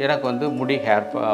எனக்கு வந்து முடி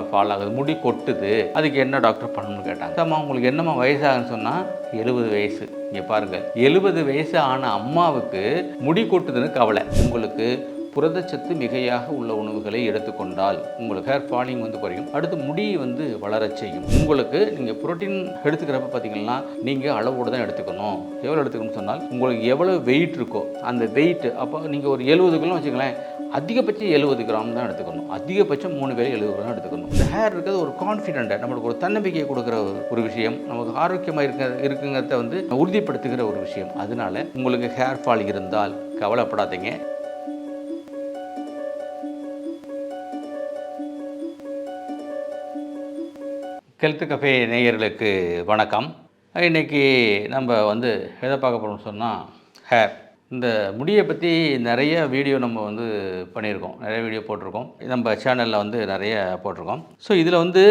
ஃபால் ஆகுது, முடி கொட்டுது, அதுக்கு என்ன டாக்டர் பண்ணணும்னு கேட்டாங்க. அம்மா உங்களுக்கு என்னம்மா வயசாகுன்னு சொன்னால் 70 வயசு. இங்கே பாருங்கள், 70 வயசு ஆன அம்மாவுக்கு முடி கொட்டுதுன்னு கவலை. உங்களுக்கு புரதச்சத்து மிகையாக உள்ள உணவுகளை எடுத்துக்கொண்டால் உங்களுக்கு ஹேர் ஃபாலிங் வந்து குறையும். அடுத்து முடி வந்து வளரச் செய்யும். உங்களுக்கு நீங்கள் புரோட்டீன் எடுத்துக்கிறப்ப பார்த்தீங்கன்னா நீங்கள் அளவோடு தான் எடுத்துக்கணும். எவ்வளோ எடுத்துக்கணும்னு சொன்னால் உங்களுக்கு எவ்வளோ வெயிட் இருக்கோ அந்த வெயிட்டு, அப்போ நீங்கள் ஒரு 70 கிலோ வச்சுக்கலாம், அதிகபட்சம் 70 கிராம் தான் எடுத்துக்கணும். அதிகபட்சம் 3 பேர் 70 கிராம் எடுத்துக்கணும். இந்த ஹேர் இருக்கிறது ஒரு கான்ஃபிடென்ட்டை, நம்மளுக்கு ஒரு தன்னம்பிக்கையை கொடுக்குற ஒரு விஷயம், நமக்கு ஆரோக்கியமாக இருக்குங்கிறத வந்து உறுதிப்படுத்துகிற ஒரு விஷயம். அதனால உங்களுக்கு ஹேர் ஃபால் இருந்தால் கவலைப்படாதீங்க. ஹெல்த் கஃபே நேயர்களுக்கு வணக்கம். இன்றைக்கி நம்ம வந்து எதை பார்க்க போகிறோம்னு சொன்னால் ஹேர். இந்த முடியை பற்றி நிறைய வீடியோ நம்ம வந்து பண்ணியிருக்கோம், நிறைய வீடியோ போட்டிருக்கோம், நம்ம சேனலில் வந்து நிறைய போட்டிருக்கோம். ஸோ இதில் வந்து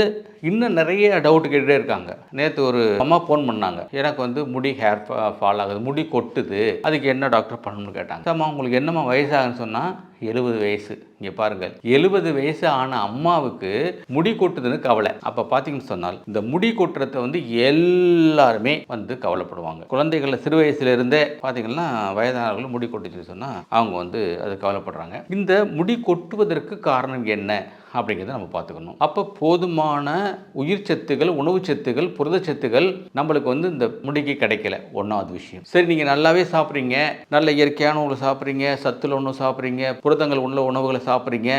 இன்னும் நிறைய டவுட் கேட்டுகிட்டே இருக்காங்க. நேற்று ஒரு அம்மா ஃபோன் பண்ணாங்க, எனக்கு வந்து முடி ஹேர் ஃபால் ஆகுது, முடி கொட்டுது, அதுக்கு என்ன டாக்டர் பண்ணணும்னு கேட்டாங்க. அம்மா உங்களுக்கு என்னம்மா வயசாகுன்னு சொன்னால் 70 வயசு. இங்கே பாருங்கள், 70 வயசு ஆன அம்மாவுக்கு முடி கொட்டுதுன்னு கவலை. அப்போ பார்த்தீங்கன்னு சொன்னால் இந்த முடி கொட்டுறதை வந்து எல்லாருமே வந்து கவலைப்படுவாங்க. குழந்தைகள் சிறு வயசுலேருந்தே பார்த்தீங்கன்னா வயதானவர்களும் முடி கொட்டுச்சுன்னு சொன்னால் அவங்க வந்து அது கவலைப்படுறாங்க. இந்த முடி கொட்டுவதற்கு காரணம் என்ன அப்படிங்கிறத நம்ம பார்த்துக்கணும். அப்போ போதுமான உயிர் சத்துகள், உணவு சத்துகள், புரதச்சத்துகள் நம்மளுக்கு வந்து இந்த முடிக்கு கிடைக்கல. ஒன்றாவது விஷயம். சரி, நீங்கள் நல்லாவே சாப்பிட்றீங்க, நல்ல இயற்கையான உணவு சாப்பிட்றீங்க, சத்துள்ள உணவு சாப்பிட்றீங்க, புரதங்கள் உள்ள உணவுகளை சாப்பிட்றீங்க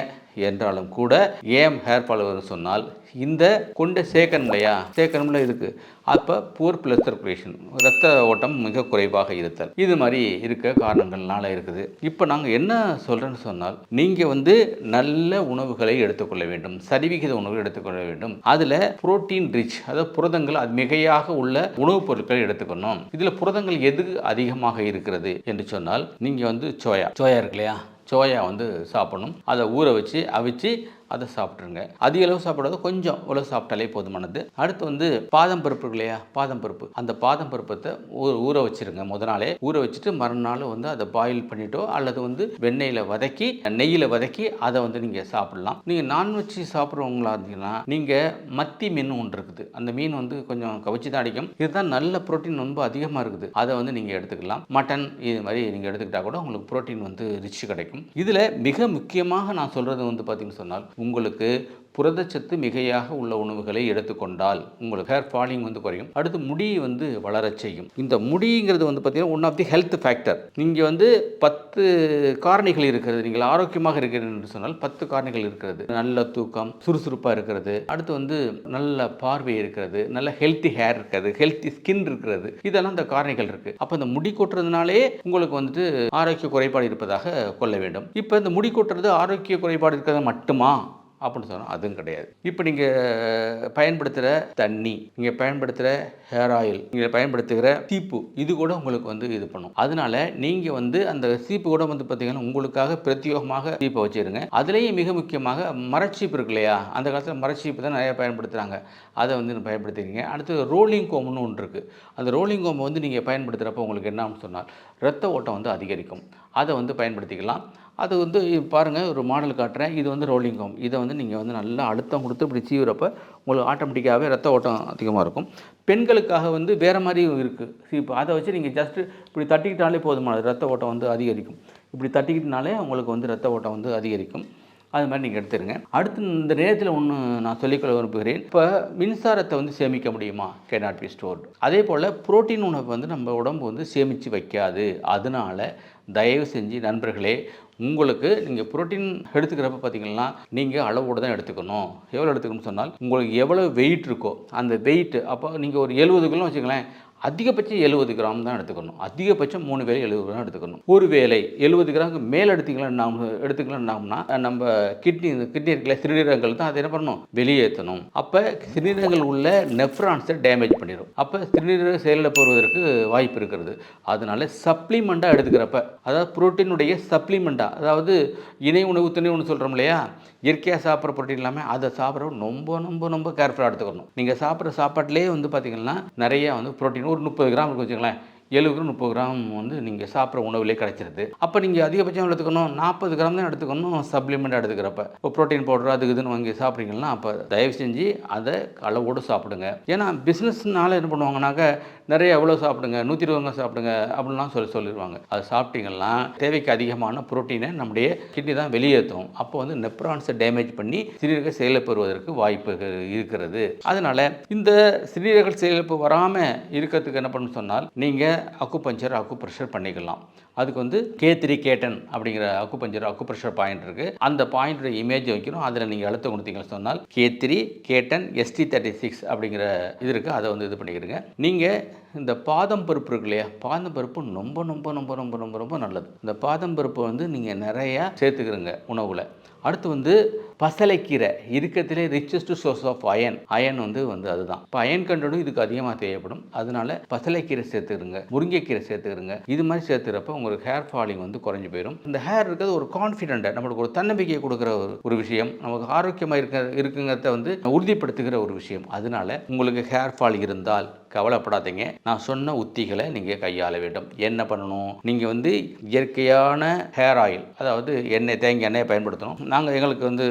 என்றாலும் கூட ஏன் ஹேர் ஃபால் வருதுன்னு சொன்னால் இந்த கொண்ட சேர்க்கணும் இல்லையா, சேர்க்கணும்ல இருக்குது. அப்போ புவர் பிளட் சர்க்குலேஷன், ரத்த ஓட்டம் மிக குறைவாக இருத்தல், இது மாதிரி இருக்க காரணங்கள்னால இருக்குது. இப்போ நாங்கள் என்ன சொல்கிறேன்னு சொன்னால் நீங்கள் வந்து நல்ல உணவுகளை எடுத்துக்கொள்ள வேண்டும், சரிவிகித உணவுகள் எடுத்துக்கொள்ள வேண்டும். அதில் புரோட்டீன் ரிச், அதாவது புரதங்கள் அது மிகையாக உள்ள உணவுப் பொருட்களை எடுத்துக்கணும். இதில் புரதங்கள் எது அதிகமாக இருக்கிறது என்று சொன்னால் நீங்கள் வந்து சோயா இருக்கு இல்லையா, சோயா வந்து சாப்பிடணும். அதை ஊற வச்சு அவிச்சு அதை சாப்பிட்ருங்க. அதிக அளவு சாப்பிடாத, கொஞ்சம் உள்ள சாப்பிட்டாலே போதுமானது. அடுத்து வந்து பாதம் பருப்பு இல்லையா, பாதம் பருப்பு, அந்த பாதம் பருப்பத்தை ஊற வச்சுருங்க. முதல் நாளே ஊற வச்சுட்டு மறுநாள் வந்து அதை பாயில் பண்ணிட்டோ அல்லது வந்து வெண்ணெயில் வதக்கி நெய்யில் வதக்கி அதை வந்து நீங்கள் சாப்பிட்லாம். நீங்கள் நான்வெஜ் சாப்பிட்றவங்களா இருந்தீங்கன்னா நீங்கள் மத்தி மீன் ஒன்று இருக்குது, அந்த மீன் வந்து கொஞ்சம் கவிச்சு தான் அடிக்கும். இதுதான் நல்ல புரோட்டீன் ரொம்ப அதிகமாக இருக்குது, அதை வந்து நீங்கள் எடுத்துக்கலாம். மட்டன் இது மாதிரி நீங்கள் எடுத்துக்கிட்டால் கூட உங்களுக்கு புரோட்டீன் வந்து ரிச் கிடைக்கும். இதில் மிக முக்கியமாக நான் சொல்கிறது வந்து பார்த்தீங்கன்னு சொன்னால் உங்களுக்கு புரதச்சத்து மிகையாக உள்ள உணவுகளை எடுத்துக்கொண்டால் உங்களுக்கு ஹேர் ஃபாலிங் வந்து குறையும். அடுத்து முடி வந்து வளரச் செய்யும். இந்த முடிங்கிறது வந்து பார்த்தீங்கன்னா one of the health factor. நீங்கள் வந்து 10 காரணிகள் இருக்கிறது, நீங்கள் ஆரோக்கியமாக இருக்கிறது என்று சொன்னால் 10 காரணிகள் இருக்கிறது. நல்ல தூக்கம், சுறுசுறுப்பாக இருக்கிறது, அடுத்து வந்து நல்ல பார்வை இருக்கிறது, நல்ல ஹெல்த்தி ஹேர் இருக்கிறது, ஹெல்த்தி ஸ்கின் இருக்கிறது, இதெல்லாம் இந்த காரணிகள் இருக்குது. அப்போ இந்த முடி கொட்டுறதுனாலே உங்களுக்கு வந்துட்டு ஆரோக்கிய குறைபாடு இருப்பதாக கொள்ள வேண்டும். இப்போ இந்த முடி கொட்டுறது ஆரோக்கிய குறைபாடு இருக்கிறது மட்டுமா அப்படின்னு சொன்னால் அதுவும் கிடையாது. இப்போ நீங்கள் பயன்படுத்துகிற தண்ணி, நீங்கள் பயன்படுத்துகிற ஹேர் ஆயில், நீங்கள் பயன்படுத்துகிற சீப்பு, இது கூட உங்களுக்கு வந்து இது பண்ணும். அதனால நீங்கள் வந்து அந்த சீப்பு கூட வந்து பார்த்தீங்கன்னா உங்களுக்காக பிரத்யேகமாக சீப்பை வச்சுருங்க. அதுலேயும் மிக முக்கியமாக மரச்சீப்பு இருக்கு இல்லையா, அந்த காலத்தில் மரச்சீப்பு தான் நிறையா பயன்படுத்துகிறாங்க, அதை வந்து பயன்படுத்திக்கிங்க. அடுத்து ரோலிங் கோம்னு ஒன்று இருக்குது. அந்த ரோலிங் கோம்பை வந்து நீங்கள் பயன்படுத்துகிறப்ப உங்களுக்கு என்னன்னு சொன்னால் ரத்த ஓட்டம் வந்து அதிகரிக்கும். அதை வந்து பயன்படுத்திக்கலாம். அது வந்து பாருங்கள், ஒரு மாடல் காட்டுறேன். இது வந்து ரோலிங் கோம். இதை வந்து நீங்கள் வந்து நல்லா அழுத்தம் கொடுத்து இப்படி சீவுறப்ப உங்களுக்கு ஆட்டோமேட்டிக்காகவே ரத்த ஓட்டம் அதிகமாக இருக்கும். பெண்களுக்காக வந்து வேறு மாதிரி இருக்குது சீப்பு, அதை வச்சு நீங்கள் ஜஸ்ட்டு இப்படி தட்டிக்கிட்டாலே போதுமானது, ரத்த ஓட்டம் வந்து அதிகரிக்கும். இப்படி தட்டிக்கிட்டனாலே உங்களுக்கு வந்து ரத்த ஓட்டம் வந்து அதிகரிக்கும். அது மாதிரி நீங்கள் எடுத்துருங்க. அடுத்து இந்த நேரத்தில் ஒன்று நான் சொல்லிக்கொள்ள விரும்புகிறேன். இப்போ மின்சாரத்தை வந்து சேமிக்க முடியுமா? Cannot be stored. அதே போல் புரோட்டீன் உணவு வந்து நம்ம உடம்பு வந்து சேமித்து வைக்காது. அதனால் தயவு செஞ்சு நண்பர்களே, உங்களுக்கு நீங்கள் புரோட்டீன் எடுத்துக்கிறப்ப பார்த்தீங்கன்னா நீங்கள் அளவோடு தான் எடுத்துக்கணும். எவ்வளோ எடுத்துக்கணும்னு சொன்னால் உங்களுக்கு எவ்வளோ வெயிட் இருக்கோ அந்த வெயிட்டு, அப்போ நீங்கள் ஒரு 70 கிலோ வச்சுக்கலாம், அதிகபட்சம் 70 கிராம் தான் எடுத்துக்கணும். அதிகபட்சம் 3 வேளை 70 கிராம் எடுத்துக்கணும். ஒரு வேளை 70 கிராமுக்கு மேலே எடுத்துக்கலாம்னா நம்ம கிட்னி இருக்குல்ல, சிறுநீரகங்கள் தான் அதை என்ன பண்ணணும், வெளியேற்றணும். அப்போ சிறுநீரகங்கள் உள்ள நெஃப்ரான்ஸை டேமேஜ் பண்ணிடும். அப்போ சிறுநீரக செயலில் போடுவதற்கு வாய்ப்பு இருக்கிறது. அதனால சப்ளிமெண்ட்டாக எடுத்துக்கிறப்ப, அதாவது புரோட்டீனுடைய சப்ளிமெண்ட்டாக, அதாவது இணை உணவு துணை உணவு சொல்கிறோம் இல்லையா, இயற்கையாக சாப்பிட்ற புரோட்டீன் இல்லாமல் அதை சாப்பிட்ற ரொம்ப கேர்ஃபுல்லாக எடுத்துக்கணும். நீங்கள் சாப்பிட்ற சாப்பாட்டிலே வந்து பார்த்திங்கன்னா நிறையா வந்து புரோட்டீன் ஒரு 30 கிராம் இருக்கு வச்சுங்களேன், 70 கிராம் 30 கிராம் வந்து நீங்கள் சாப்பிட்ற உணவுலே கிடைச்சிருது. அப்போ நீங்கள் அதிகபட்சம் எடுத்துக்கணும் 40 கிராம் தான் எடுத்துக்கணும் சப்ளிமெண்ட் எடுத்துக்கிறப்ப. இப்போ ப்ரோட்டீன் பவுடர் அது இதுன்னு வாங்கி சாப்பிட்றீங்கன்னா அப்போ தயவு செஞ்சு அதை அளவோடு சாப்பிடுங்க. ஏன்னா பிஸ்னஸ்னால என்ன பண்ணுவாங்கனாக்க நிறைய எவ்வளோ சாப்பிடுங்க 120 கிராம் சாப்பிடுங்க அப்படின்லாம் சொல்லிடுவாங்க. அது சாப்பிட்டீங்கன்னா தேவைக்கு அதிகமான புரோட்டீனை நம்முடைய கிட்னி தான் வெளியேற்றும். அப்போ வந்து நெப்ரான்ஸை டேமேஜ் பண்ணி சிறுநீரக செயலிழப்பு வருவதற்கு வாய்ப்பு இருக்கிறது. அதனால் இந்த சிறுநீரக செயலிழப்பு வராமல் இருக்கிறதுக்கு என்ன பண்ணணும்னு சொன்னால் நீங்கள் அக்குப்ரெஷர் பண்ணிக்கலாம். அதுக்கு வந்து K3 K10 அப்படிங்கிற அக்குப்ரெஷர் பாயிண்ட் இருக்குது. அந்த பாயிண்டோட இமேஜ் வைக்கிறோம். அதில் நீங்கள் அழுத்தம் கொடுத்தீங்கன்னு சொன்னால் K3 K10 ST36 அப்படிங்கிற இது இருக்குது. அதை வந்து இது பண்ணிக்கிறீங்க. நீங்கள் இந்த பாதம் பருப்பு இருக்கு இல்லையா, பாதம் பருப்பு ரொம்ப ரொம்ப ரொம்ப ரொம்ப ரொம்ப ரொம்ப நல்லது. இந்த பாதம் பருப்பு வந்து நீங்கள் நிறையா சேர்த்துக்கிறீங்க உணவில். அடுத்து வந்து பசலைக்கீரை இருக்கிறதுலே ரிச்சஸ்ட் சோர்ஸ் ஆஃப் அயன் வந்து அதுதான். இப்போ அயன் கண்டனும் இதுக்கு அதிகமாக தேவைப்படும். அதனால பசலைக்கீரை சேர்த்துக்கிறங்க, முருங்கைக்கீரை சேர்த்துக்கிறங்க. இது மாதிரி சேர்த்துக்கிறப்ப உங்களுக்கு ஹேர் ஃபாலிங் வந்து குறைஞ்சி போயிடும். இந்த ஹேர் இருக்கிறது ஒரு கான்ஃபிடென்ட்டை நம்மளுக்கு ஒரு தன்னம்பிக்கையை கொடுக்குற ஒரு விஷயம், நமக்கு ஆரோக்கியமாக இருக்குங்கிறத வந்து உறுதிப்படுத்துகிற ஒரு விஷயம். அதனால உங்களுக்கு ஹேர் ஃபால் இருந்தால் கவலைப்படாதீங்க. நான் சொன்ன உத்திகளை நீங்கள் கையாள வேண்டும். என்ன பண்ணணும், நீங்கள் வந்து இயற்கையான ஹேர் ஆயில், அதாவது தேங்காய் எண்ணெயை பயன்படுத்தணும். எங்களுக்கு வந்து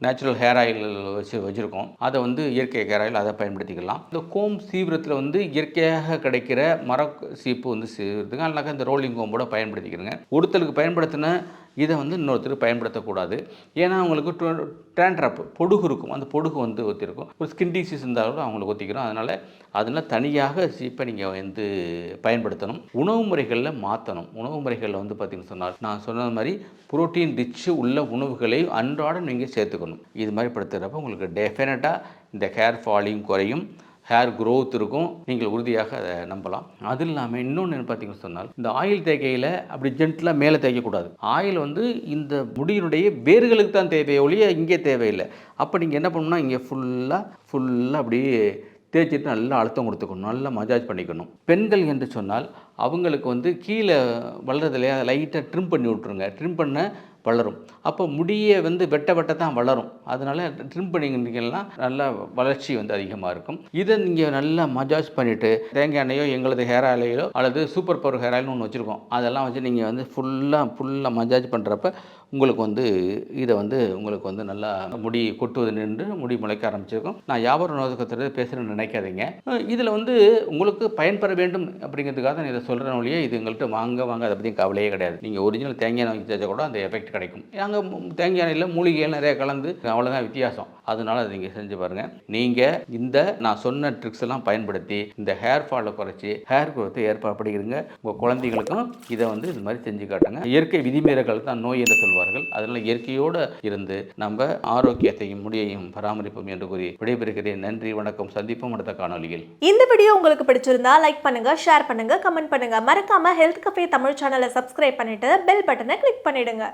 நேச்சுரல் ஹேர் ஆயில் வச்சுருக்கோம். அதை வந்து இயற்கை ஹேர் ஆயில் அதை பயன்படுத்திக்கலாம். இந்த கோம் சீவிரத்தில் வந்து இயற்கையாக கிடைக்கிற சீப்பு வந்து சீவுறதுக்கு அல்லது இந்த ரோலிங் கோம்போட பயன்படுத்திக்கிறேங்க. ஒருத்தருக்கு பயன்படுத்தின இதை வந்து இன்னொருத்தருக்கு பயன்படுத்தக்கூடாது. ஏன்னா அவங்களுக்கு டேண்ட்ரப் பொடுகு இருக்கும். அந்த பொடுகு வந்து ஒத்திருக்கும். ஒரு ஸ்கின் டிசீஸ் இருந்தாலும் அவங்களுக்கு ஒத்திக்கிறோம். அதனால் தனியாக சீப்பை நீங்கள் வந்து பயன்படுத்தணும். உணவு முறைகளில் மாற்றணும். உணவு முறைகளில் வந்து பார்த்திங்கன்னு சொன்னால் நான் சொன்னது மாதிரி புரோட்டீன் ரிச்சு உள்ள உணவுகளை அன்றாடம் நீங்கள் சேர்த்துக்கணும். இது மாதிரி படுத்துகிறப்ப உங்களுக்கு டெஃபினட்டாக இந்த ஹேர் ஃபாலிங் குறையும், ஹேர் க்ரோத் இருக்கும். நீங்கள் உறுதியாக அதை நம்பலாம். அது இல்லாமல் இன்னொன்று என்ன பார்த்தீங்கன்னு சொன்னால் இந்த ஆயில் தேய்க்கையில் அப்படி ஜென்டலாக மேலே தேய்க்கக்கூடாது. ஆயில் வந்து இந்த முடியினுடைய வேர்களுக்கு தான் தேவையை ஒழிய இங்கே தேவையில்லை. அப்போ நீங்கள் என்ன பண்ணணும்னா இங்கே ஃபுல்லாக அப்படியே தேய்ச்சிட்டு நல்லா அழுத்தம் கொடுத்துக்கணும், நல்லா மசாஜ் பண்ணிக்கணும். பெண்கள் என்று சொன்னால் அவங்களுக்கு வந்து கீழே வளர்றதுலையே அதை லைட்டாக ட்ரிம் பண்ணி விட்ருங்க. ட்ரிம் பண்ண வளரும். அப்போ முடியை வந்து வெட்ட தான் வளரும். அதனால் ட்ரிம் பண்ணிங்கன்னா நல்லா வளர்ச்சி வந்து அதிகமாக இருக்கும். இதை நீங்கள் நல்லா மசாஜ் பண்ணிவிட்டு தேங்காய் எண்ணெயோ எங்களது ஹேர் ஆயிலையோ அல்லது சூப்பர் பவர் ஹேர் ஆயில்னு ஒன்று வச்சுருக்கோம், அதெல்லாம் வச்சு நீங்கள் வந்து ஃபுல்லாக மசாஜ் பண்ணுறப்ப உங்களுக்கு வந்து இதை வந்து உங்களுக்கு வந்து நல்லா முடி கொட்டுவது நின்று முடி முளைக்க ஆரம்பிச்சிருக்கும். நான் வியாபார நோக்கத்தில் பேசுகிறேன்னு நினைக்காதீங்க. இதில் வந்து உங்களுக்கு பயன்பெற வேண்டும் அப்படிங்கிறதுக்காக நான் இதை சொல்கிறேன் ஒழிய இது எங்கள்கிட்ட வாங்க அதை பற்றி கவலையே கிடையாது. நீங்கள் ஒரிஜினல் தேங்காய் எண்ணெய் வாங்கி தேய்ச்சா கூட அந்த எஃபெக்ட் கிடைக்கும். நாங்கள் தேங்காய் எண்ணெயில் மூலிகைகள் நிறைய கலந்து அவ்வளோதான் வித்தியாசம். அதனால் அதை நீங்கள் செஞ்சு பாருங்கள். நீங்கள் இந்த நான் சொன்ன ட்ரிக்ஸ் எல்லாம் பயன்படுத்தி இந்த ஹேர் ஃபாலை குறைச்சி ஹேர் குரோத்தை ஏற்படுத்திக்கிறீங்க. உங்கள் குழந்தைகளுக்கும் இதை வந்து இது மாதிரி செஞ்சு காட்டுங்க. இயற்கை விதிமீறல்கள் தான் நோய் என்று சொல்வார்கள். அதனால் இயற்கையோடு இருந்து நம்ம ஆரோக்கியத்தையும் முடியையும் பராமரிப்போம் என்று கூறி விடைபெறுகிறேன். நன்றி, வணக்கம். சந்திப்போம் அடுத்த காணொலியில். இந்த வீடியோ உங்களுக்கு பிடிச்சிருந்தா லைக் பண்ணுங்க, ஷேர் பண்ணுங்க, கமெண்ட் பண்ணுங்க. மறக்காம ஹெல்த் கஃபே தமிழ் சேனலை சப்ஸ்கிரைப் பண்ணிட்டு பெல் பட்டனை கிளிக் பண்ணிடுங்க.